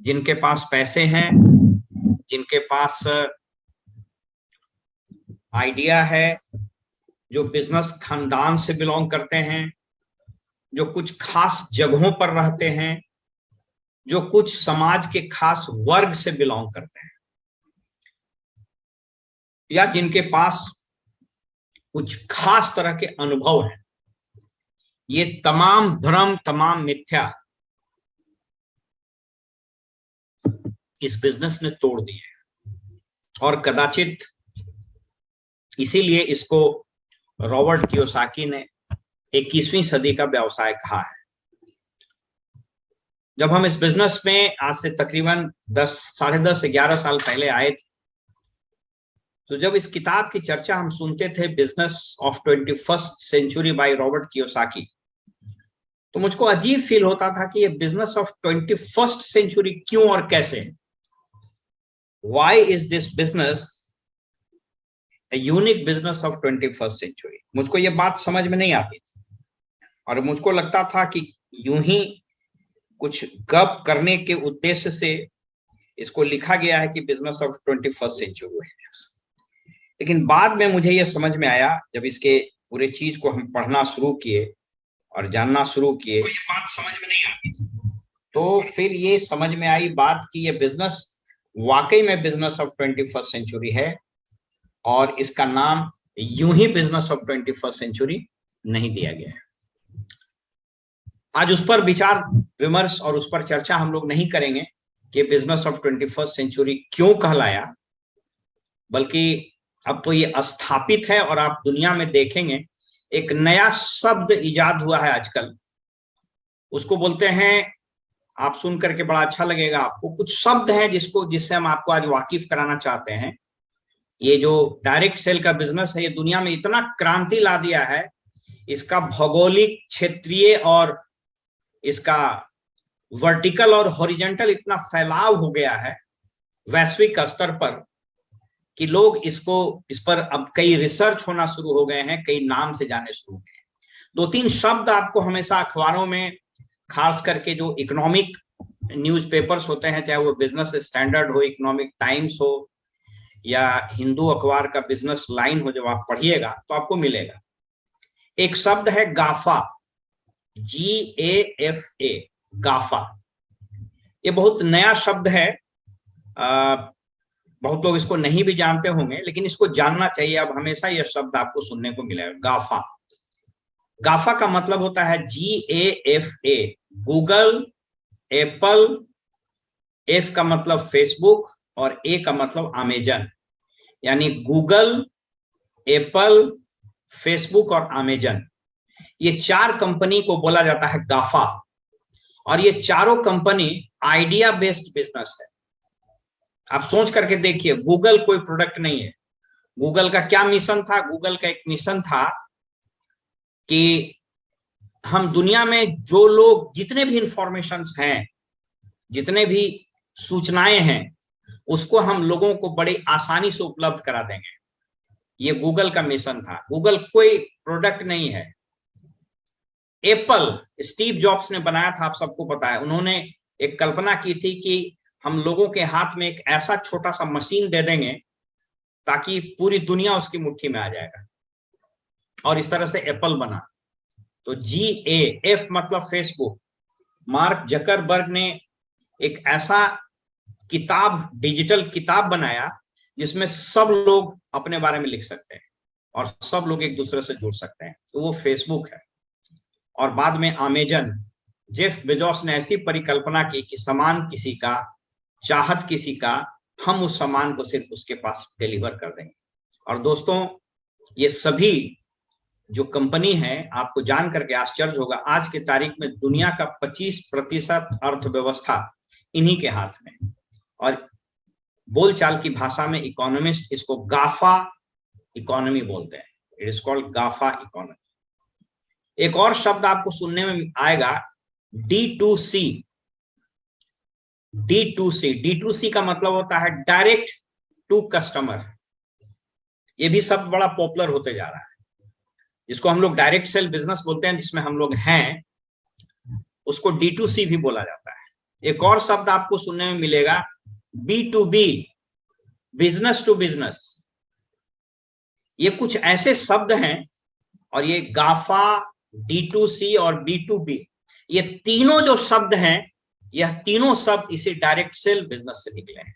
जिनके पास पैसे हैं, जिनके पास आइडिया है, जो बिजनेस खानदान से बिलोंग करते हैं, जो कुछ खास जगहों पर रहते हैं, जो कुछ समाज के खास वर्ग से बिलोंग करते हैं, या जिनके पास कुछ खास तरह के अनुभव हैं। ये तमाम भ्रम, तमाम मिथ्या इस बिजनेस ने तोड़ दिए और कदाचित इसीलिए इसको रॉबर्ट कियोसाकी ने 21वीं सदी का व्यवसाय कहा है। जब हम इस बिजनेस में आज से तकरीबन 10, साढ़े 10, 11 साल पहले आए थे, तो जब इस किताब की चर्चा हम सुनते थे, business of 21st century by Robert Kiyosaki, तो मुझको अजीब फील होता था कि ये बिजनेस ऑफ 21st सेंचुरी क्यों और कैसे है। Why is this business a unique business of 21st century? मुझको ये बात समझ में नहीं आती थी और मुझको लगता था कि यूं ही कुछ गप करने के उद्देश्य से इसको लिखा गया है कि बिजनेस ऑफ 21st सेंचुरी है। लेकिन बाद में मुझे ये समझ में आया, जब इसके पूरे चीज को हम पढ़ना शुरू किए और जानना शुरू किए, तो ये बात समझ में नहीं आती थी। तो फिर ये समझ में आई बात कि ये बिजनेस वाकई में बिजनेस ऑफ 21st सेंचुरी है और इसका नाम यूं ही बिजनेस ऑफ 21st सेंचुरी नहीं दिया गया है। आज उस पर विचार विमर्श और उस पर चर्चा हम लोग नहीं करेंगे कि बिजनेस ऑफ 21st सेंचुरी क्यों कहलाया, बल्कि अब तो ये स्थापित है और आप दुनिया में देखेंगे एक नया शब्द इजाद हुआ है आजकल, उसको बोलते हैं, आप सुन करके बड़ा अच्छा लगेगा आपको, कुछ शब्द हैं जिससे हम आपको आज वाकिफ कराना चाहते हैं। ये जो डायरेक्ट सेल का बिजनेस है, ये दुनिया में इतना क्रांति ला दिया है, इसका भौगोलिक, क्षेत्रीय और इसका वर्टिकल और हॉरिजॉन्टल इतना फैलाव हो गया है वैश्विक स्तर पर कि लोग इस पर अब कई रिसर्च होना शुरू हो गए हैं, कई नाम से जाने शुरू हो गए हैं। 2-3 शब्द आपको हमेशा अखबारों में, खास करके जो इकोनॉमिक न्यूज़पेपर्स होते हैं, चाहे वो बिजनेस स्टैंडर्ड हो, इकोनॉमिक टाइम्स हो या हिंदू अखबार का बिजनेस लाइन हो, जब आप पढ़िएगा तो आपको मिलेगा। एक शब्द है गाफा, GAFA, गाफा। ये बहुत नया शब्द है, बहुत लोग इसको नहीं भी जानते होंगे, लेकिन इसको जानना चाहिए। अब हमेशा यह शब्द आपको सुनने को मिलेगा, गाफा। गाफा का मतलब होता है GAFA, गूगल, एप्पल, F का मतलब फेसबुक और A का मतलब अमेजन, यानी गूगल, एप्पल, फेसबुक और अमेजन, ये 4 कंपनी को बोला जाता है गाफा। और ये चारों कंपनी आइडिया बेस्ड बिजनेस है। आप सोच करके देखिए, गूगल कोई प्रोडक्ट नहीं है। गूगल का क्या मिशन था? गूगल का एक मिशन था कि हम दुनिया में जो लोग, जितने भी इंफॉर्मेशंस हैं, जितने भी सूचनाएं हैं, उसको हम लोगों को बड़ी आसानी से उपलब्ध करा देंगे। ये गूगल का मिशन था। गूगल कोई प्रोडक्ट नहीं है। एप्पल, स्टीव जॉब्स ने बनाया था, आप सबको पता है। उन्होंने एक कल्पना की थी कि हम लोगों के हाथ में एक ऐसा छोटा सा मशीन दे देंगे ताकि पूरी दुनिया उसकी मुट्ठी में आ जाएगा, और इस तरह से एप्पल बना। तो GAF मतलब फेसबुक। मार्क जकरबर्ग ने एक ऐसा किताब, डिजिटल किताब बनाया जिसमें सब लोग अपने बारे में लिख सकते हैं और सब लोग एक दूसरे से जुड़ सकते हैं, तो वो फेसबुक है। और बाद में अमेजन, जेफ बेजोस ने ऐसी परिकल्पना की कि सामान किसी का, चाहत किसी का, हम उस सामान को सिर्फ उसके पास डिलीवर कर देंगे। और दोस्तों, ये सभी जो कंपनी है, आपको जान करके आश्चर्य होगा, आज के तारीख में दुनिया का 25% अर्थव्यवस्था इन्हीं के हाथ में। और बोलचाल की भाषा में इकोनॉमिस्ट इसको गाफा इकोनॉमी बोलते हैं। It is called GAFA economy. एक और शब्द आपको सुनने में आएगा, D2C। D2C का मतलब होता है डायरेक्ट टू कस्टमर। ये भी शब्द बड़ा पॉपुलर होते जा रहा है, जिसको हम लोग डायरेक्ट सेल बिजनेस बोलते हैं, जिसमें हम लोग हैं, उसको D2C भी बोला जाता है। एक और शब्द आपको सुनने में मिलेगा, B2B, बिजनेस टू बिजनेस। ये कुछ ऐसे शब्द हैं, और ये गाफा, D2C और B2B, ये तीनों जो शब्द हैं, यह तीनों शब्द इसी डायरेक्ट सेल बिजनेस से निकले हैं।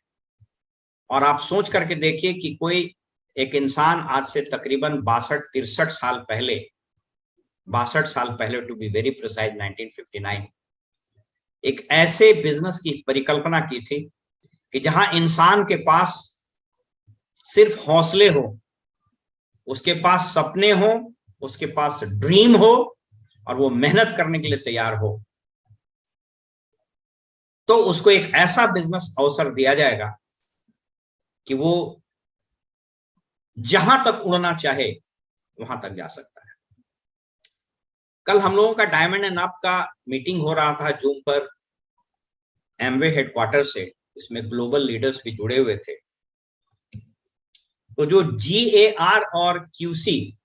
और आप सोच करके देखिए कि कोई एक इंसान आज से तकरीबन 62-63 साल पहले, 62 साल पहले टू बी वेरी प्रिसाइज 1959, एक ऐसे बिजनेस की परिकल्पना की थी कि जहां इंसान के पास सिर्फ हौसले हो, उसके पास सपने हो, उसके पास ड्रीम हो, और वो मेहनत करने के लिए तैयार हो, तो उसको एक ऐसा बिजनेस अवसर दिया जाएगा कि वो जहां तक उड़ना चाहे वहां तक जा सकता है। कल हम लोगों का डायमंड एंड अप का मीटिंग हो रहा था जूम पर, एमवे हेडक्वार्टर से, इसमें ग्लोबल लीडर्स भी जुड़े हुए थे। तो जो GAR और QC,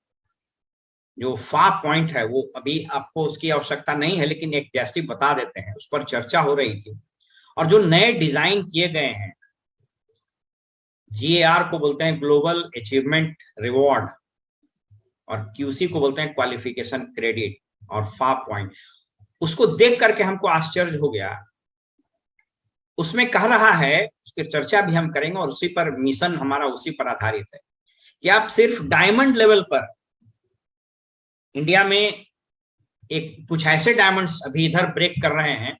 जो फा पॉइंट है, वो अभी आपको उसकी आवश्यकता नहीं है, लेकिन एक जैसी बता देते हैं, उस पर चर्चा हो रही थी। और जो नए डिजाइन किए गए हैं, GAR को बोलते हैं ग्लोबल अचीवमेंट रिवॉर्ड, और QC को बोलते हैं क्वालिफिकेशन क्रेडिट, और फा पॉइंट, उसको देख करके हमको आश्चर्य हो गया। उसमें कह रहा है, उसकी चर्चा भी हम करेंगे, और उसी पर मिशन हमारा उसी पर आधारित है कि आप सिर्फ डायमंड लेवल पर इंडिया में एक कुछ ऐसे डायमंड्स अभी इधर ब्रेक कर रहे हैं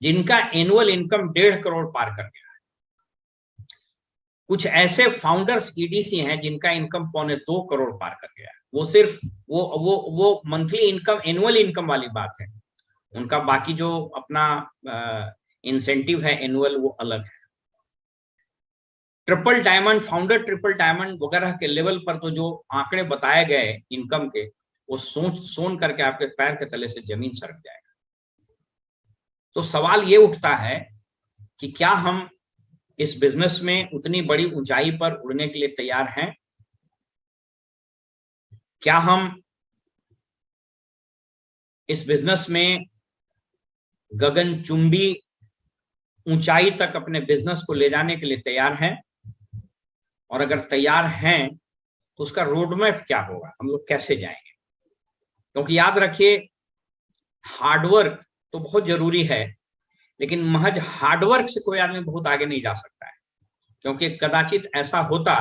जिनका एनुअल इनकम 1.5 करोड़ पार कर गया है। कुछ ऐसे फाउंडर्स EDC हैं जिनका इनकम 1.25 करोड़ पार कर गया है। वो सिर्फ वो मंथली इनकम, एनुअल इनकम वाली बात है। उनका बाकी जो अपना इंसेंटिव है एनुअल, वो अलग है। Triple diamond, founder triple diamond वगैरह के लेवल पर तो जो आंकड़े बताए गए इनकम के, वो सोच करके आपके पैर के तले से जमीन सरक जाएगा। तो सवाल ये उठता है कि क्या हम इस बिजनेस में उतनी बड़ी ऊंचाई पर उड़ने के लिए तैयार हैं? क्या हम इस बिजनेस में गगनचुंबी ऊंचाई तक अपने बिजनेस को ले जाने के लिए तैयार हैं? और अगर तैयार हैं तो उसका रोडमैप क्या होगा, हम लोग कैसे जाएंगे? क्योंकि याद रखिए, हार्डवर्क तो बहुत जरूरी है, लेकिन महज हार्डवर्क से कोई आदमी बहुत आगे नहीं जा सकता है। क्योंकि कदाचित ऐसा होता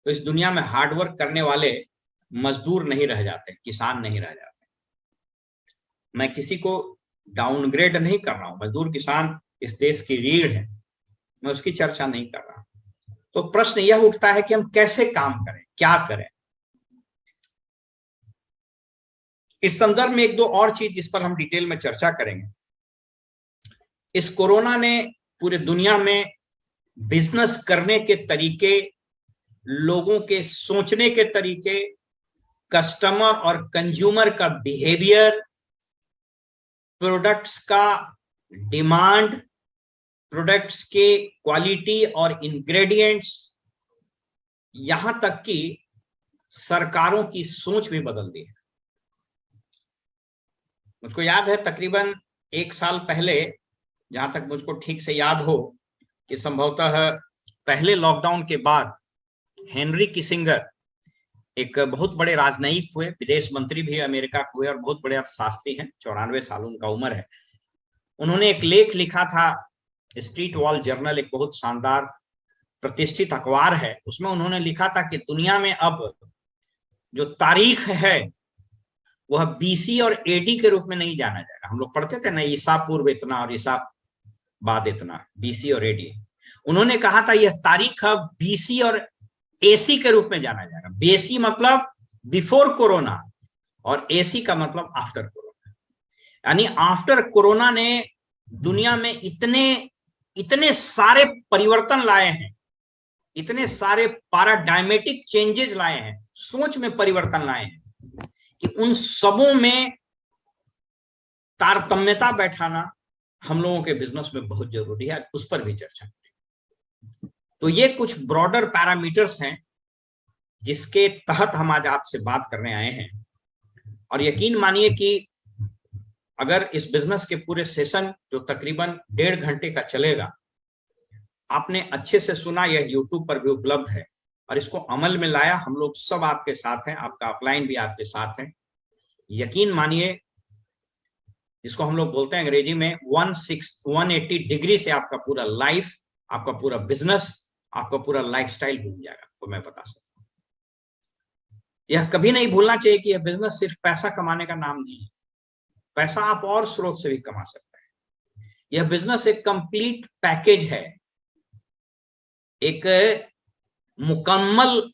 तो इस दुनिया में हार्डवर्क करने वाले मजदूर नहीं रह जाते, किसान नहीं रह जाते। मैं किसी को डाउनग्रेड नहीं कर रहा हूं, मजदूर किसान इस देश की रीढ़ है, मैं उसकी चर्चा नहीं कर रहा। तो प्रश्न यह उठता है कि हम कैसे काम करें, क्या करें। इस संदर्भ में एक दो और चीज जिस पर हम डिटेल में चर्चा करेंगे। इस कोरोना ने पूरे दुनिया में बिजनेस करने के तरीके, लोगों के सोचने के तरीके, कस्टमर और कंज्यूमर का बिहेवियर, प्रोडक्ट्स का डिमांड, प्रोडक्ट्स के क्वालिटी और इंग्रेडिएंट्स, यहां तक कि सरकारों की सोच भी बदल दी है। मुझको याद है तकरीबन 1 साल पहले, जहां तक मुझको ठीक से याद हो, कि संभवतः पहले लॉकडाउन के बाद हेनरी किसिंगर, एक बहुत बड़े राजनयिक हुए, विदेश मंत्री भी अमेरिका के हुए और बहुत बड़े अर्थशास्त्री हैं, 94 साल उनका उम्र है। उन्होंने एक लेख लिखा था, स्ट्रीट वॉल जर्नल, एक बहुत शानदार प्रतिष्ठित अखबार है। उसमें उन्होंने लिखा था कि दुनिया में अब जो तारीख है वह BC और AD के रूप में नहीं जाना जाएगा। हम लोग पढ़ते थे ना, ईसा पूर्व इतना और ईसा बाद इतना, BC और AD। उन्होंने कहा था यह तारीख अब BC और AC के रूप में जाना जाएगा। BC मतलब बिफोर कोरोना, और AC का मतलब आफ्टर कोरोना। यानी आफ्टर कोरोना ने दुनिया में इतने सारे परिवर्तन लाए हैं, इतने सारे पैराडायमेटिक चेंजेस लाए हैं, सोच में परिवर्तन लाए हैं, कि उन सबों में तारतम्यता बैठाना हम लोगों के बिजनेस में बहुत जरूरी है। उस पर भी चर्चा करें। तो ये कुछ ब्रॉडर पैरामीटर्स हैं जिसके तहत हम आज आपसे बात करने आए हैं। और यकीन मानिए कि अगर इस बिजनेस के पूरे सेशन जो तकरीबन 1.5 घंटे का चलेगा, आपने अच्छे से सुना, यह यूट्यूब पर भी उपलब्ध है और इसको अमल में लाया, हम लोग सब आपके साथ हैं, आपका अपलाइन भी आपके साथ है। यकीन मानिए, जिसको हम लोग बोलते हैं अंग्रेजी में 180 डिग्री से आपका पूरा लाइफ, आपका पूरा बिजनेस, आपका पूरा लाइफस्टाइल भूल जाएगा, तो मैं बता सकता हूं। यह कभी नहीं भूलना चाहिए कि यह बिजनेस सिर्फ पैसा कमाने का नाम नहीं है। पैसा आप और स्रोत से भी कमा सकते हैं। यह बिजनेस एक कंप्लीट पैकेज है, एक मुकम्मल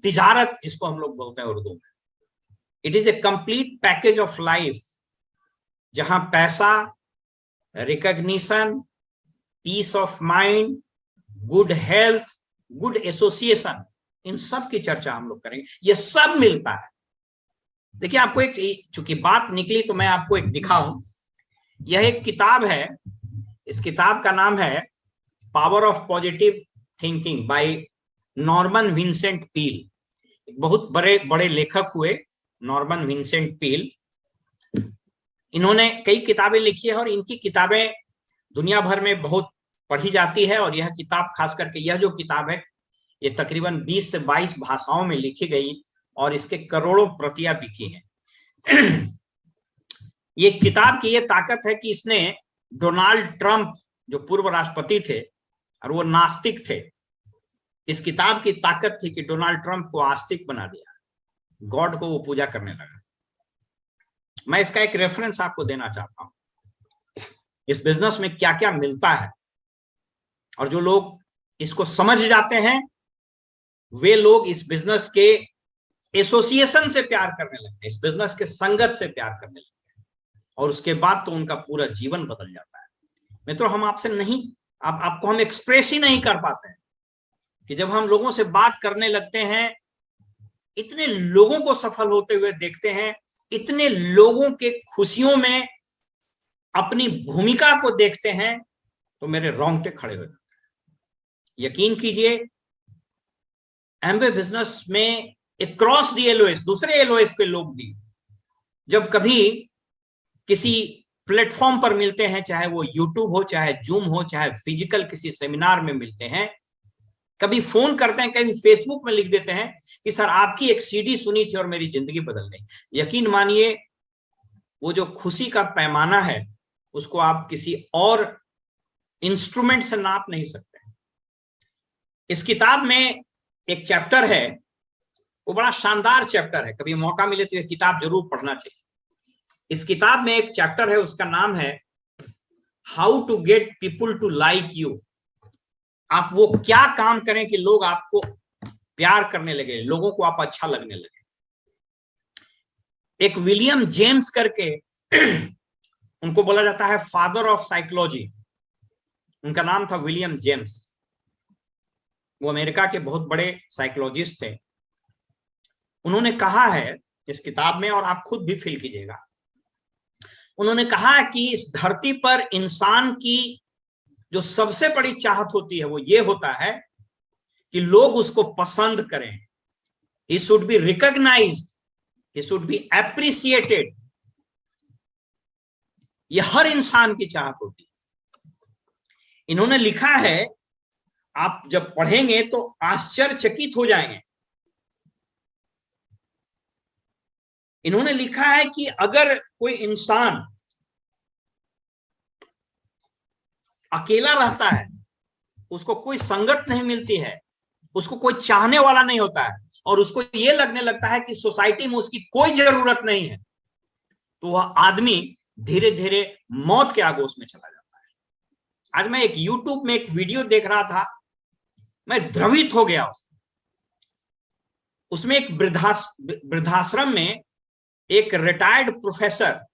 तिजारत जिसको हम लोग बोलते हैं उर्दू में। It is a complete package of life, जहां पैसा, recognition, peace of mind, good health, good association, इन सब की चर्चा हम लोग करेंगे। ये सब मिलता है। देखिए, आपको एक, चूंकि बात निकली तो मैं आपको एक दिखाऊं। यह एक किताब है, इस किताब का नाम है power of positive thinking by Norman Vincent Peale. बहुत बड़े लेखक हुए नॉर्मन विंसेंट पील। इन्होंने कई किताबें लिखी है और इनकी किताबें दुनिया भर में बहुत पढ़ी जाती है। और यह किताब, खास करके यह जो किताब है, ये तकरीबन 20 से 22 भाषाओं में लिखी गई और इसके करोड़ों प्रतियां बिकी हैं। ये किताब की ये ताकत है कि इसने डोनाल्ड ट्रंप, जो पूर्व राष्ट्रपति थे और वो नास्तिक थे, इस किताब की ताकत थी कि डोनाल्ड ट्रंप को आस्तिक बना दिया, गॉड को वो पूजा करने लगा। मैं इसका एक रेफरेंस आपको देना चाहता हूं, इस बिजनेस में क्या क्या मिलता है। और जो लोग इसको समझ जाते हैं, वे लोग इस बिजनेस के एसोसिएशन से प्यार करने लगते हैं, इस बिजनेस के संगत से प्यार करने लगते हैं, और उसके बाद तो उनका पूरा जीवन बदल जाता है। मित्रों, हम आपसे नहीं, आपको हम एक्सप्रेस ही नहीं कर पाते हैं कि जब हम लोगों से बात करने लगते हैं, इतने लोगों को सफल होते हुए देखते हैं, इतने लोगों के खुशियों में अपनी भूमिका को देखते हैं, तो मेरे रोंगटे खड़े हो जाते हैं। यकीन कीजिए, एमवे बिजनेस में अक्रॉस द एलओएस, दूसरे एलओएस के लोग भी जब कभी किसी प्लेटफॉर्म पर मिलते हैं, चाहे वो यूट्यूब हो, चाहे जूम हो, चाहे फिजिकल किसी सेमिनार में मिलते हैं, कभी फोन करते हैं, कभी फेसबुक में लिख देते हैं कि सर आपकी एक सीडी सुनी थी और मेरी जिंदगी बदल गई। यकीन मानिए, वो जो खुशी का पैमाना है, उसको आप किसी और इंस्ट्रूमेंट से नाप नहीं सकते। इस किताब में एक चैप्टर है, वो बड़ा शानदार चैप्टर है, कभी मौका मिले तो यह किताब जरूर पढ़ना चाहिए। इस किताब में एक चैप्टर है, उसका नाम है how to get people to like you. आप वो क्या काम करें कि लोग आपको प्यार करने लगे, लोगों को आप अच्छा लगने लगे। एक विलियम जेम्स करके, उनको बोला जाता है फादर ऑफ साइकोलॉजी, उनका नाम था विलियम जेम्स। वो अमेरिका के बहुत बड़े साइकोलॉजिस्ट थे। उन्होंने कहा है इस किताब में, और आप खुद भी फील कीजिएगा, उन्होंने कहा कि इस धरती पर इंसान की जो सबसे बड़ी चाहत होती है, वो ये होता है कि लोग उसको पसंद करें। He should be recognised, he should be appreciated. ये हर इंसान की चाहत होती है। इन्होंने लिखा है, आप जब पढ़ेंगे तो आश्चर्यचकित हो जाएंगे। इन्होंने लिखा है कि अगर कोई इंसान अकेला रहता है, उसको कोई संगत नहीं मिलती है, उसको कोई चाहने वाला नहीं होता है, और उसको ये लगने लगता है कि सोसाइटी में उसकी कोई जरूरत नहीं है, तो वह आदमी धीरे धीरे मौत के आगोश में चला जाता है। आज मैं एक यूट्यूब में एक वीडियो देख रहा था, मैं द्रवित हो गया। उसमें एक वृद्धाश्रम में एक रिटायर्ड प्रोफेसर,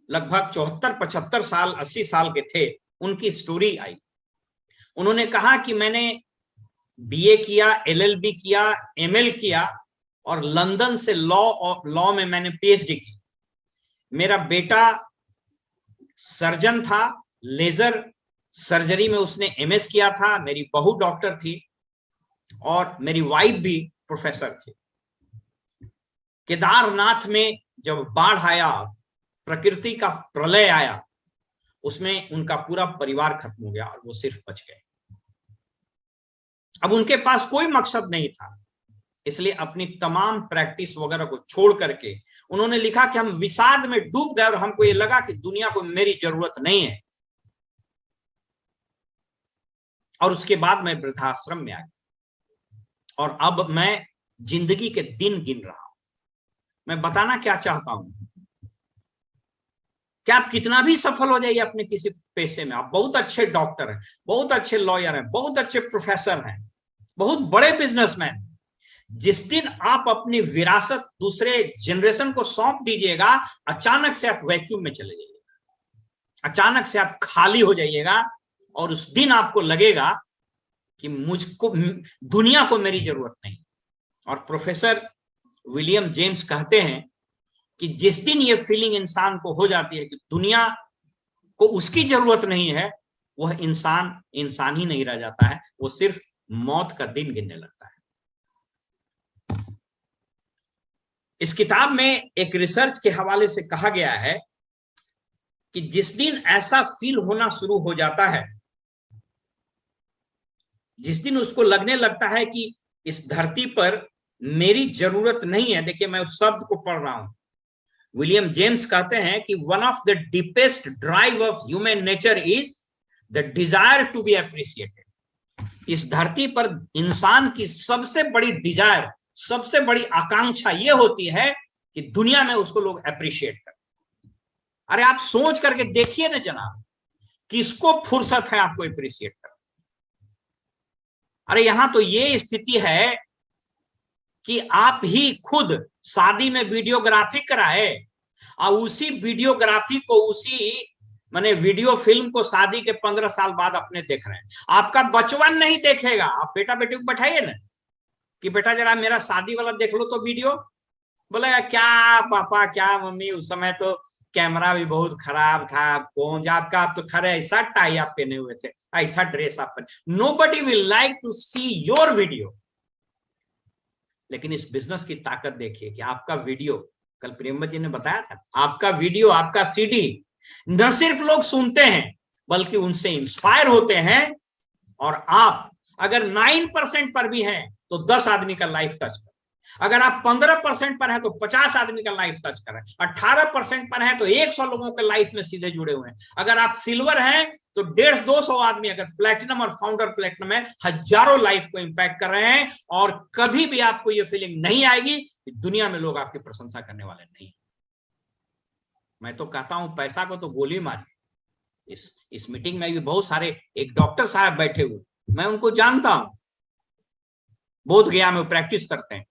लगभग 74-75 साल, 80 साल के थे, उनकी स्टोरी आई। उन्होंने कहा कि मैंने बीए किया, एलएलबी किया, एमएल किया, और लंदन से लॉ में मैंने पीएचडी की। मेरा बेटा सर्जन था, लेजर सर्जरी में उसने एमएस किया था, मेरी बहू डॉक्टर थी, और मेरी वाइफ भी प्रोफेसर थी। केदारनाथ में जब बाढ़ आया, प्रकृति का प्रलय आया, उसमें उनका पूरा परिवार खत्म हो गया और वो सिर्फ बच गए। अब उनके पास कोई मकसद नहीं था, इसलिए अपनी तमाम प्रैक्टिस वगैरह को छोड़ करके उन्होंने लिखा कि हम विषाद में डूब गए और हमको ये लगा कि दुनिया को मेरी जरूरत नहीं है। और उसके बाद मैं वृद्धाश्रम में आ गया और अब मैं जिंदगी के दिन गिन रहा हूं। मैं बताना क्या चाहता हूं कि आप कितना भी सफल हो जाइए अपने किसी पेशे में, आप बहुत अच्छे डॉक्टर हैं, बहुत अच्छे लॉयर हैं, बहुत अच्छे प्रोफेसर हैं, बहुत बड़े बिजनेसमैन, जिस दिन आप अपनी विरासत दूसरे जनरेशन को सौंप दीजिएगा, अचानक से आप वैक्यूम में चले जाइएगा, अचानक से आप खाली हो जाइएगा और उस दिन आपको लगेगा कि मुझको, दुनिया को मेरी जरूरत नहीं। और प्रोफेसर विलियम जेम्स कहते हैं कि जिस दिन ये फीलिंग इंसान को हो जाती है कि दुनिया को उसकी जरूरत नहीं है, वह इंसान इंसान ही नहीं रह जाता है, वो सिर्फ मौत का दिन गिनने लगता है। इस किताब में एक रिसर्च के हवाले से कहा गया है कि जिस दिन ऐसा फील होना शुरू हो जाता है, जिस दिन उसको लगने लगता है कि इस धरती पर मेरी जरूरत नहीं है, देखिए मैं उस शब्द को पढ़ रहा हूं, विलियम जेम्स कहते हैं कि one of the deepest drive of human nature is the desire to be appreciated. इस धरती पर इंसान की सबसे बड़ी डिजायर, सबसे बड़ी आकांक्षा यह होती है कि दुनिया में उसको लोग अप्रिशिएट करें। अरे आप सोच करके देखिए ना जनाब, किसको फुर्सत है आपको अप्रिशिएट करना? अरे यहां तो ये स्थिति है कि आप ही खुद शादी में वीडियोग्राफी कराए और उसी वीडियोग्राफी को, उसी माने वीडियो फिल्म को शादी के 15 साल बाद अपने देख रहे हैं। आपका बचपन नहीं देखेगा। आप बेटा बेटी को बैठाइए ना कि बेटा जरा मेरा शादी वाला देख लो तो वीडियो, बोलेगा क्या पापा क्या मम्मी, उस समय तो कैमरा भी बहुत खराब था, कौन आपका, आप तो खरे ऐसा टाई आप पहने हुए थे, ऐसा ड्रेस आप पहने। Nobody will like to see your video. लेकिन इस बिजनेस की ताकत देखिए कि आपका वीडियो, कल प्रेमवत जी ने बताया था, आपका वीडियो, आपका सीडी न सिर्फ लोग सुनते हैं बल्कि उनसे इंस्पायर होते हैं। और आप अगर 9% पर भी हैं तो 10 आदमी का लाइफ टच करें, अगर आप 15% पर हैं तो 50 आदमी का लाइफ टच करें, 18% पर हैं तो 100 लोगों के लाइफ में सीधे जुड़े हुए हैं, अगर आप सिल्वर हैं तो 150-200 आदमी, अगर प्लेटिनम और फाउंडर प्लेटिनम है, हजारों लाइफ को इंपैक्ट कर रहे हैं। और कभी भी आपको यह फीलिंग नहीं आएगी कि दुनिया में लोग आपकी प्रशंसा करने वाले नहीं। मैं तो कहता हूं पैसा को तो गोली मारी। इस मीटिंग में भी बहुत सारे, एक डॉक्टर साहब बैठे हुए, मैं उनको जानता हूं, बोध गया में प्रैक्टिस करते हैं,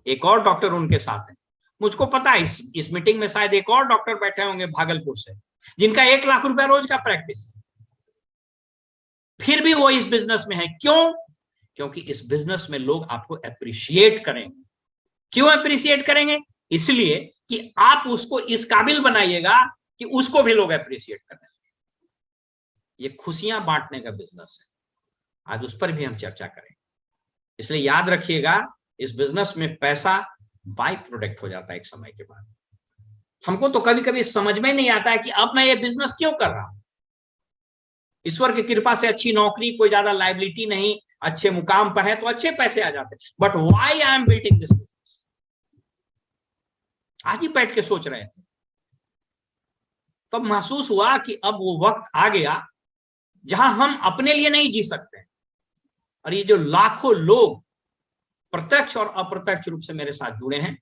एक और डॉक्टर उनके साथ है, मुझको पता है इस मीटिंग में शायद एक और डॉक्टर बैठे होंगे भागलपुर से, जिनका 1 लाख रुपया रोज का प्रैक्टिस है, फिर भी वो इस बिजनेस में है। क्यों? क्योंकि इस बिजनेस में लोग आपको अप्रिशिएट करेंगे। क्यों अप्रिशिएट करेंगे? इसलिए कि आप उसको इस काबिल बनाइएगा कि उसको भी लोग अप्रिशिएट करें। ये खुशियां बांटने का बिजनेस है, आज उस पर भी हम चर्चा करें। इसलिए याद रखिएगा, इस बिजनेस में पैसा बाय प्रोडक्ट हो जाता है एक समय के बाद। हमको तो कभी कभी समझ में नहीं आता है कि अब मैं ये बिजनेस क्यों कर रहा हूं। ईश्वर की कृपा से अच्छी नौकरी, कोई ज्यादा लायबिलिटी नहीं, अच्छे मुकाम पर है तो अच्छे पैसे आ जाते हैं, but why I am building this business? आज ही बैठ के सोच रहे थे, तब महसूस हुआ कि अब वो वक्त आ गया जहां हम अपने लिए नहीं जी सकते। और ये जो लाखों लोग प्रत्यक्ष और अप्रत्यक्ष रूप से मेरे साथ जुड़े हैं,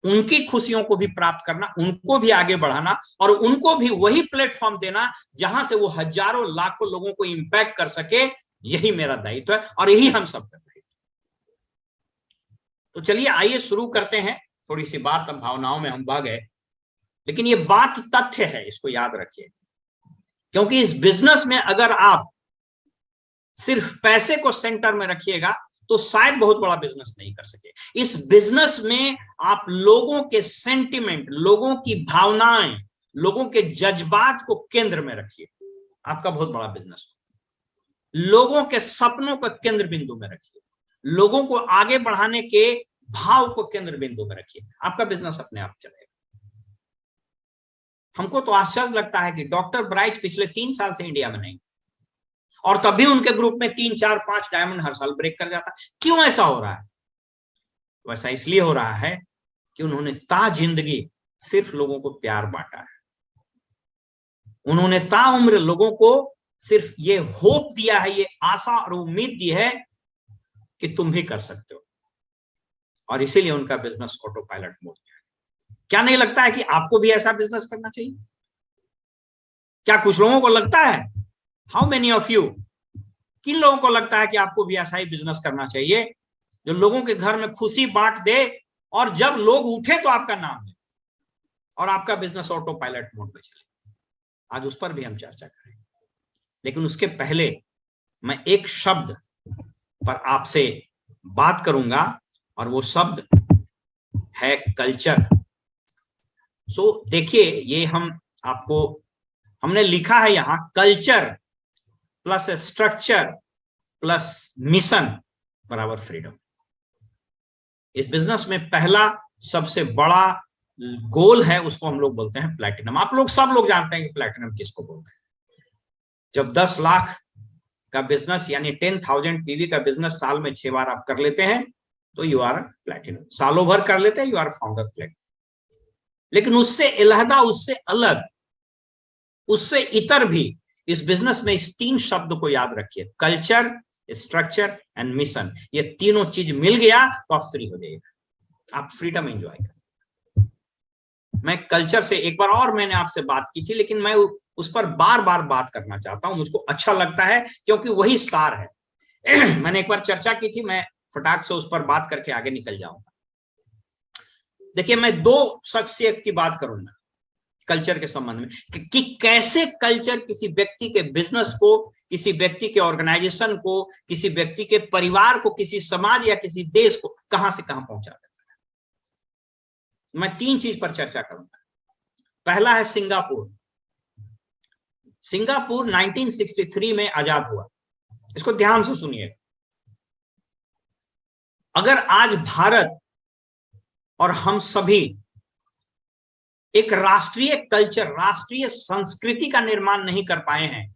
उनकी खुशियों को भी प्राप्त करना, उनको भी आगे बढ़ाना और उनको भी वही प्लेटफॉर्म देना जहां से वो हजारों लाखों लोगों को इंपैक्ट कर सके, यही मेरा दायित्व है और यही हम सब का दायित्व। तो चलिए आइए शुरू करते हैं। थोड़ी सी बात हम भावनाओं में हम बह गए, लेकिन ये बात तथ्य है, इसको याद रखिए। क्योंकि इस बिजनेस में अगर आप सिर्फ पैसे को सेंटर में रखिएगा तो शायद बहुत बड़ा बिजनेस नहीं कर सके। इस बिजनेस में आप लोगों के सेंटिमेंट, लोगों की भावनाएं, लोगों के जज्बात को केंद्र में रखिए, आपका बहुत बड़ा बिजनेस हो। लोगों के सपनों को केंद्र बिंदु में रखिए, लोगों को आगे बढ़ाने के भाव को केंद्र बिंदु में रखिए, आपका बिजनेस अपने आप चलेगा। हमको तो आश्चर्य लगता है कि डॉक्टर ब्राइट पिछले 3 साल से इंडिया में नहीं, और तब भी उनके ग्रुप में 3, 4, 5 डायमंड हर साल ब्रेक कर जाता। क्यों ऐसा हो रहा है? वैसा इसलिए हो रहा है कि उन्होंने ता जिंदगी सिर्फ लोगों को प्यार बांटा है। उन्होंने ताउम्र लोगों को सिर्फ ये होप दिया है, ये आशा और उम्मीद दी है कि तुम भी कर सकते हो, और इसीलिए उनका बिजनेस ऑटो पायलट मोड में है। क्या नहीं लगता है कि आपको भी ऐसा बिजनेस करना चाहिए? क्या कुछ लोगों को लगता है? हाउ मेनी ऑफ यू, किन लोगों को लगता है कि आपको भी ऐसा ही बिजनेस करना चाहिए जो लोगों के घर में खुशी बांट दे, और जब लोग उठे तो आपका नाम ले, और आपका बिजनेस ऑटो पायलट मोड में चले? आज उस पर भी हम चर्चा करेंगे, लेकिन उसके पहले मैं एक शब्द पर आपसे बात करूंगा, और वो शब्द है कल्चर। देखिए, ये हमने लिखा है यहां, culture plus structure plus mission बराबर फ्रीडम। इस बिजनेस में पहला सबसे बड़ा गोल है, उसको हम लोग बोलते हैं प्लैटिनम। आप लोग सब लोग जानते हैं कि प्लैटिनम किसको बोलते हैं। जब 10 लाख का बिजनेस यानी 10,000 पीवी का बिजनेस साल में 6 बार आप कर लेते हैं तो यू आर प्लैटिनम। सालों भर कर लेते हैं, यू आर फाउंडर प्लैटिनम। लेकिन उससे अलहदा, उससे अलग, उससे इतर भी इस बिजनेस में इस 3 शब्द को याद रखिए, कल्चर, स्ट्रक्चर एंड मिशन। ये तीनों चीज मिल गया तो आप फ्री हो जाइएगा, आप फ्रीडम एंजॉय करें। मैं कल्चर से एक बार और मैंने आपसे बात की थी, लेकिन मैं उस पर बार बार बात करना चाहता हूं, मुझको अच्छा लगता है क्योंकि वही सार है। मैंने एक बार चर्चा की थी, मैं फटाक से उस पर बात करके आगे निकल जाऊंगा। देखिए, मैं 2 शख्सियत की बात करूंगा कल्चर के संबंध में कि कैसे कल्चर किसी व्यक्ति के बिजनेस को, किसी व्यक्ति के ऑर्गेनाइजेशन को, किसी व्यक्ति के परिवार को, किसी समाज या किसी देश को कहां से कहां पहुंचा देता है। मैं 3 चीज पर चर्चा करूंगा। पहला है सिंगापुर। सिंगापुर 1963 में आजाद हुआ। इसको ध्यान से सुनिए। अगर आज भारत और हम सभी एक राष्ट्रीय कल्चर, राष्ट्रीय संस्कृति का निर्माण नहीं कर पाए हैं,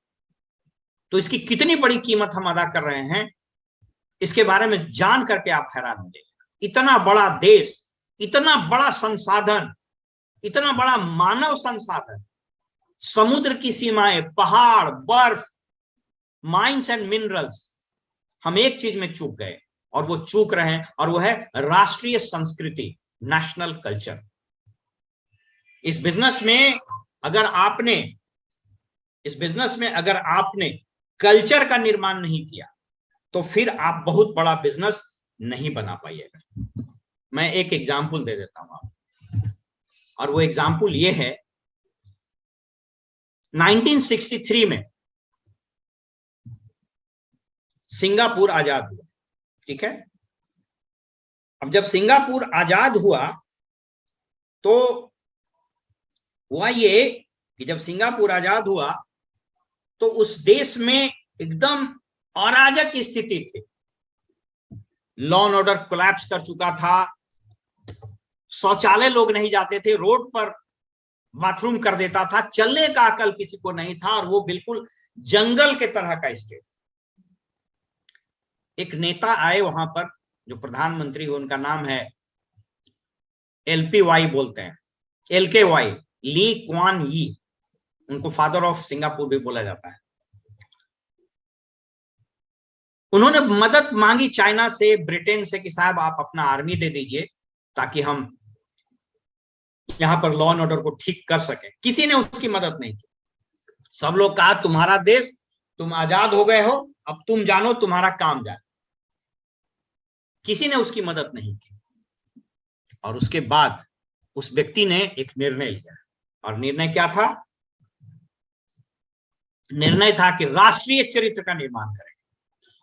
तो इसकी कितनी बड़ी कीमत हम अदा कर रहे हैं, इसके बारे में जान करके आप हैरान हो जाएंगे। इतना बड़ा देश, इतना बड़ा संसाधन, इतना बड़ा मानव संसाधन, समुद्र की सीमाएं, पहाड़, बर्फ, माइंस एंड मिनरल्स, हम एक चीज में चूक गए, और वो चूक रहे हैं, और वो है राष्ट्रीय संस्कृति, नेशनल कल्चर। इस बिजनेस में अगर आपने कल्चर का निर्माण नहीं किया तो फिर आप बहुत बड़ा बिजनेस नहीं बना पाइएगा। मैं एक एग्जाम्पल दे देता हूं आपको, और वो एग्जाम्पल ये है, 1963 में सिंगापुर आजाद हुआ। ठीक है, अब जब सिंगापुर आजाद हुआ तो हुआ ये कि जब सिंगापुर आजाद हुआ तो उस देश में एकदम अराजक स्थिति थी। लॉ एंड ऑर्डर कोलैप्स कर चुका था, शौचालय लोग नहीं जाते थे, रोड पर बाथरूम कर देता था, चलने का अकल किसी को नहीं था, और वो बिल्कुल जंगल के तरह का स्टेट। एक नेता आए वहां पर, जो प्रधानमंत्री हुए, उनका नाम है LPY बोलते हैं, LKY, ली क्वान यी। उनको फादर ऑफ सिंगापुर भी बोला जाता है। उन्होंने मदद मांगी चाइना से, ब्रिटेन से कि साहब आप अपना आर्मी दे दीजिए ताकि हम यहां पर लॉ एंड ऑर्डर को ठीक कर सके। किसी ने उसकी मदद नहीं की। सब लोग कहा तुम्हारा देश, तुम आजाद हो गए हो, अब तुम जानो तुम्हारा काम जाने। किसी ने उसकी मदद नहीं की। और उसके बाद उस व्यक्ति ने एक निर्णय लिया, और निर्णय क्या था? निर्णय था कि राष्ट्रीय चरित्र का निर्माण करें।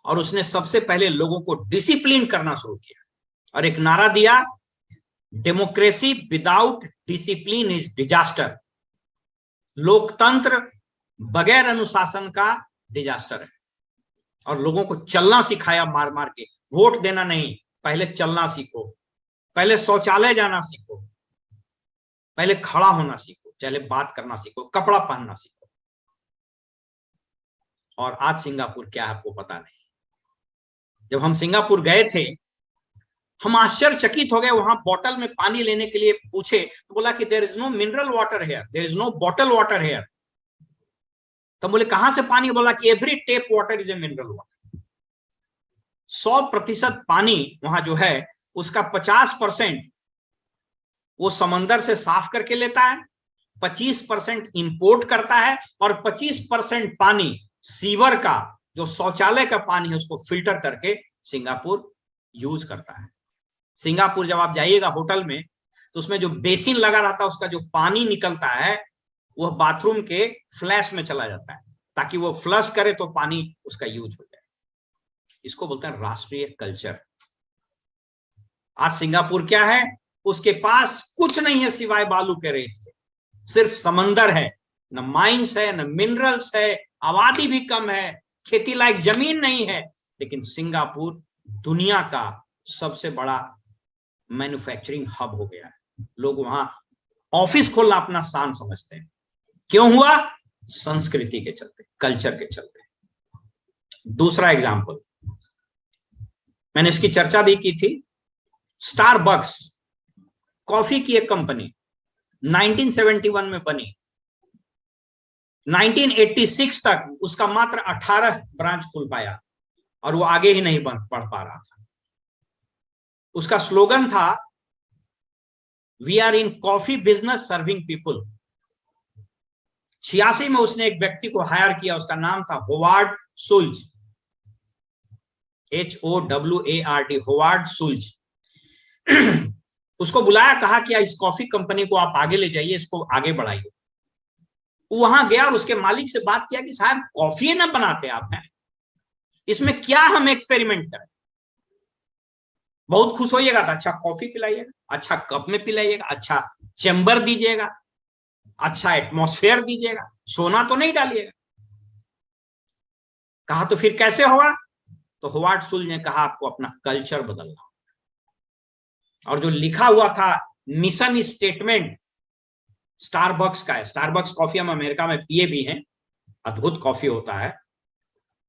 और उसने सबसे पहले लोगों को डिसिप्लिन करना शुरू किया, और एक नारा दिया, democracy without discipline is disaster. लोकतंत्र बगैर अनुशासन का डिजास्टर है। और लोगों को चलना सिखाया, मार मार के। वोट देना नहीं, पहले चलना सीखो, पहले शौचालय जाना सीखो, पहले खड़ा होना सीखो। पहले बात करना सीखो, कपड़ा पहनना सीखो। और आज सिंगापुर क्या है आपको पता नहीं। जब हम सिंगापुर गए थे, हम आश्चर्यचकित हो गए। वहां बोतल में पानी लेने के लिए पूछे तो बोला कि there is no mineral water here, there is no bottle water here. तो बोले कहां से पानी? बोला कि every tap water is a mineral water. 100% पानी वहां जो है उसका 50% वो समंदर से साफ करके लेता है, 25% इंपोर्ट करता है, और 25% पानी सीवर का, जो शौचालय का पानी है, उसको फिल्टर करके सिंगापुर यूज करता है। सिंगापुर जब आप जाइएगा होटल में तो उसमें जो बेसिन लगा रहता है, उसका जो पानी निकलता है वह बाथरूम के फ्लैश में चला जाता है, ताकि वो फ्लश करे तो पानी उसका यूज हो जाए। इसको बोलते हैं राष्ट्रीय कल्चर। आज सिंगापुर क्या है? उसके पास कुछ नहीं है सिवाय बालू के रेत के। सिर्फ समंदर है, न माइंस है, न मिनरल्स है, आबादी भी कम है, खेती लायक जमीन नहीं है। लेकिन सिंगापुर दुनिया का सबसे बड़ा मैन्युफैक्चरिंग हब हो गया है। लोग वहां ऑफिस खोलना अपना शान समझते हैं। क्यों हुआ? संस्कृति के चलते, कल्चर के चलते। दूसरा एग्जाम्पल, मैंने इसकी चर्चा भी की थी। स्टारबक्स कॉफी की एक कंपनी 1971 में बनी। 1986 तक उसका मात्र 18 ब्रांच खुल पाया और वो आगे ही नहीं बढ़ पा रहा था। उसका स्लोगन था, we are in coffee business serving people. 86 में उसने एक व्यक्ति को हायर किया, उसका नाम था Howard Schultz, HOWARD, Howard Schultz. उसको बुलाया, कहा कि इस कॉफी कंपनी को आप आगे ले जाइए, इसको आगे बढ़ाइए। वहां गया और उसके मालिक से बात किया कि साहब कॉफी ना बनाते आप हैं, इसमें क्या हम एक्सपेरिमेंट करें? बहुत खुश होइएगा तो अच्छा कॉफी पिलाइएगा, अच्छा कप में पिलाइएगा, अच्छा चेम्बर दीजिएगा, अच्छा एटमॉस्फेयर दीजिएगा, सोना तो नहीं डालिएगा। कहा तो फिर कैसे होगा? तो होवार्ड सुल्ज ने कहा आपको अपना कल्चर बदलना। और जो लिखा हुआ था मिशन स्टेटमेंट स्टारबक्स का है, स्टारबक्स कॉफी हम अमेरिका में पिए भी हैं, अद्भुत कॉफी होता है।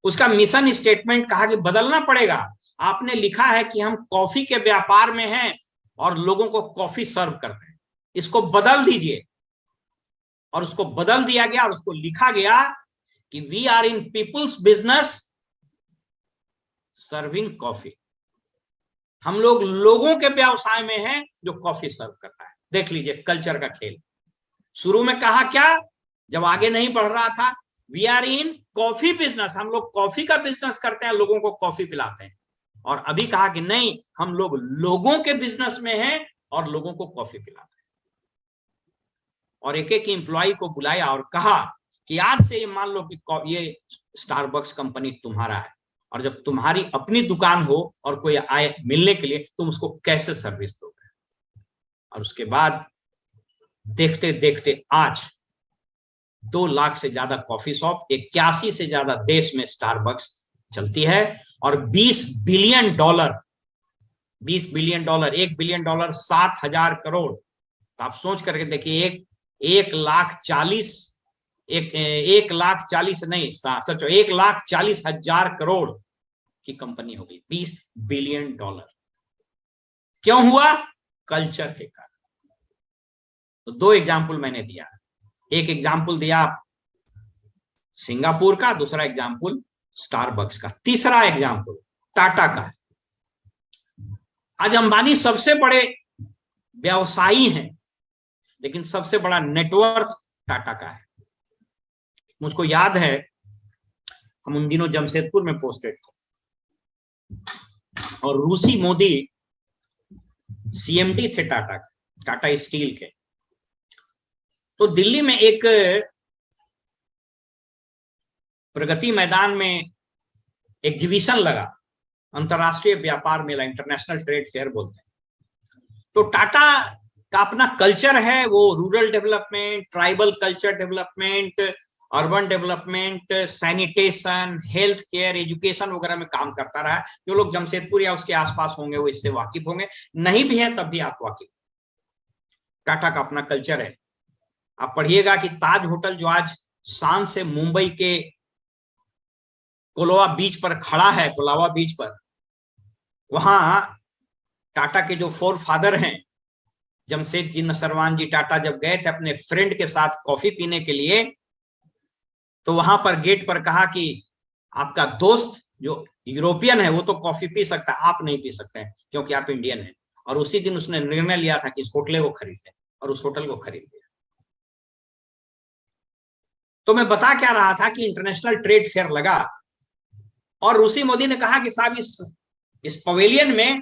उसका मिशन स्टेटमेंट कहा कि बदलना पड़ेगा। आपने लिखा है कि हम कॉफी के व्यापार में हैं और लोगों को कॉफी सर्व करते हैं, इसको बदल दीजिए। और उसको बदल दिया गया और उसको लिखा गया कि we are in people's business serving coffee. हम लोग लोगों के व्यवसाय में हैं जो कॉफी सर्व करता है। देख लीजिए कल्चर का खेल। शुरू में कहा क्या, जब आगे नहीं बढ़ रहा था, we are in coffee business, हम लोग कॉफी का बिजनेस करते हैं, लोगों को कॉफी पिलाते हैं। और अभी कहा कि नहीं, हम लोग लोगों के बिजनेस में हैं और लोगों को कॉफी पिलाते हैं। और एक एक एम्प्लॉय को बुलाया और कहा कि आज से ये मान लो कि ये स्टारबक्स कंपनी तुम्हारा है, और जब तुम्हारी अपनी दुकान हो और कोई आए मिलने के लिए, तुम उसको कैसे सर्विस दोगे। और उसके बाद देखते देखते आज 2 लाख से ज्यादा कॉफी शॉप, 81 से ज्यादा देश में स्टारबक्स चलती है। और $20 बिलियन, $20 बिलियन, $1 बिलियन 7,000 करोड़। तो आप सोच करके देखिए, 1,40,000 करोड़ की कंपनी हो गई, $20 बिलियन। क्यों हुआ? कल्चर के कारण। तो 2 एग्जाम्पल मैंने दिया। एक एग्जाम्पल दिया सिंगापुर का, दूसरा एग्जाम्पल स्टारबक्स का, तीसरा एग्जाम्पल टाटा का है। आज अंबानी सबसे बड़े व्यवसायी हैं, लेकिन सबसे बड़ा नेटवर्क टाटा का है। मुझको याद है, हम उन दिनों जमशेदपुर में पोस्टेड थे और रूसी मोदी CMD थे टाटा स्टील के। तो दिल्ली में एक प्रगति मैदान में एग्जीबिशन लगा, अंतरराष्ट्रीय व्यापार मेला, इंटरनेशनल ट्रेड फेयर बोलते हैं। तो टाटा का अपना कल्चर है, वो rural development, tribal culture development, urban development, sanitation, health care, education वगैरह में काम करता रहा है। जो लोग जमशेदपुर या उसके आसपास होंगे वो इससे वाकिफ होंगे, नहीं भी है तब भी आप वाकिफ। टाटा का अपना कल्चर है। आप पढ़िएगा कि ताज होटल जो आज शान से मुंबई के कोलावा बीच पर खड़ा है, कोलावा बीच पर, वहां टाटा के जो फोर फादर हैं, जमशेदजी नसरवान जी टाटा, जब गए थे अपने फ्रेंड के साथ कॉफी पीने के लिए, तो वहां पर गेट पर कहा कि आपका दोस्त जो यूरोपियन है वो तो कॉफी पी सकता है, आप नहीं पी सकते हैं क्योंकि आप इंडियन हैं। और उसी दिन उसने निर्णय लिया था कि इस होटल को खरीद ले, और उस होटल को खरीद लिया। तो मैं बता क्या रहा था कि इंटरनेशनल ट्रेड फेयर लगा और रूसी मोदी ने कहा कि साहब इस पवेलियन में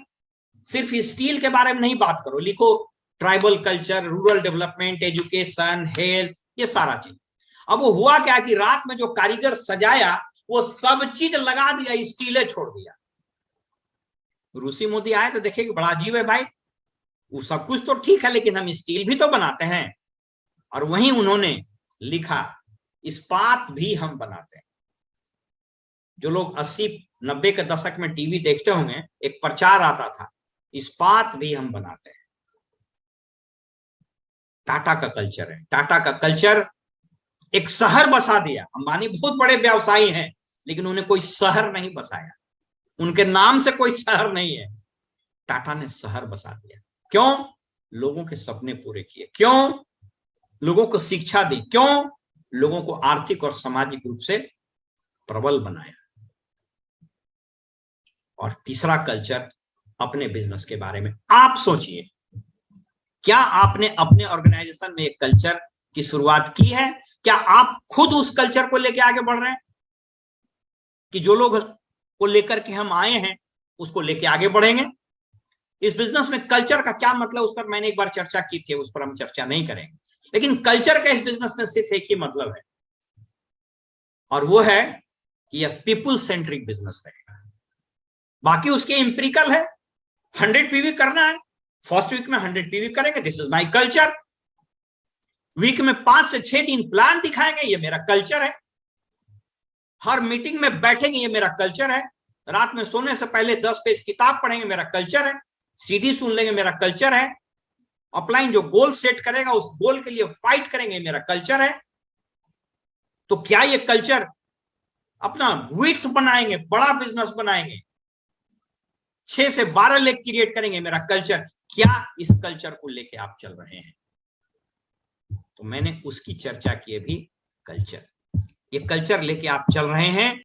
सिर्फ स्टील के बारे में नहीं बात करो, लिखो tribal culture, rural development, education, health, ये सारा चीज। अब वो हुआ क्या कि रात में जो कारीगर सजाया वो सब चीज लगा दिया, स्टीलें छोड़ दिया। रूसी मोदी आए तो देखे कि बड़ा अजीब है भाई, वो सब कुछ तो ठीक है लेकिन हम स्टील भी तो बनाते हैं। और वहीं उन्होंने लिखा इस्पात भी हम बनाते हैं। जो लोग 80-90 के दशक में टीवी देखते होंगे, एक प्रचार आता था, इस्पात भी हम बनाते हैं। टाटा का कल्चर है। टाटा का कल्चर एक शहर बसा दिया। अंबानी बहुत बड़े व्यवसायी हैं लेकिन उन्हें कोई शहर नहीं बसाया, उनके नाम से कोई शहर नहीं है। टाटा ने शहर बसा दिया। क्यों? लोगों के सपने पूरे किए। क्यों? लोगों को शिक्षा दी। क्यों? लोगों को आर्थिक और सामाजिक रूप से प्रबल बनाया। और तीसरा कल्चर अपने बिजनेस के बारे में। आप सोचिए, क्या आपने अपने ऑर्गेनाइजेशन में एक कल्चर की शुरुआत की है? क्या आप खुद उस कल्चर को लेकर आगे बढ़ रहे हैं कि जो लोग को लेकर के हम आए हैं उसको लेके आगे बढ़ेंगे? इस बिजनेस में कल्चर का क्या मतलब, उस पर मैंने एक बार चर्चा की थी, उस पर हम चर्चा नहीं करेंगे। लेकिन कल्चर का इस बिजनेस में सिर्फ एक ही मतलब है, और वो है कि यह पीपुल सेंट्रिक बिजनेस रहेगा। बाकी उसके इंपेरिकल है, 100 पीवी करना है, फर्स्ट वीक में 100 पीवी करेंगे, this is my culture. Week में 5 से 6 दिन प्लान दिखाएंगे, ये मेरा कल्चर है। हर मीटिंग में बैठेंगे, ये मेरा कल्चर है। रात में सोने से पहले 10 पेज किताब पढ़ेंगे, मेरा कल्चर है। सीडी सुन लेंगे, मेरा कल्चर है। अपलाइन जो गोल सेट करेगा उस गोल के लिए फाइट करेंगे, मेरा कल्चर है। तो क्या ये कल्चर अपना विड्थ बनाएंगे, बड़ा बिजनेस बनाएंगे, 6 से 12 लेख क्रिएट करेंगे, मेरा कल्चर। क्या इस कल्चर को लेके आप चल रहे हैं? तो मैंने उसकी चर्चा की अभी, कल्चर। ये कल्चर लेके आप चल रहे हैं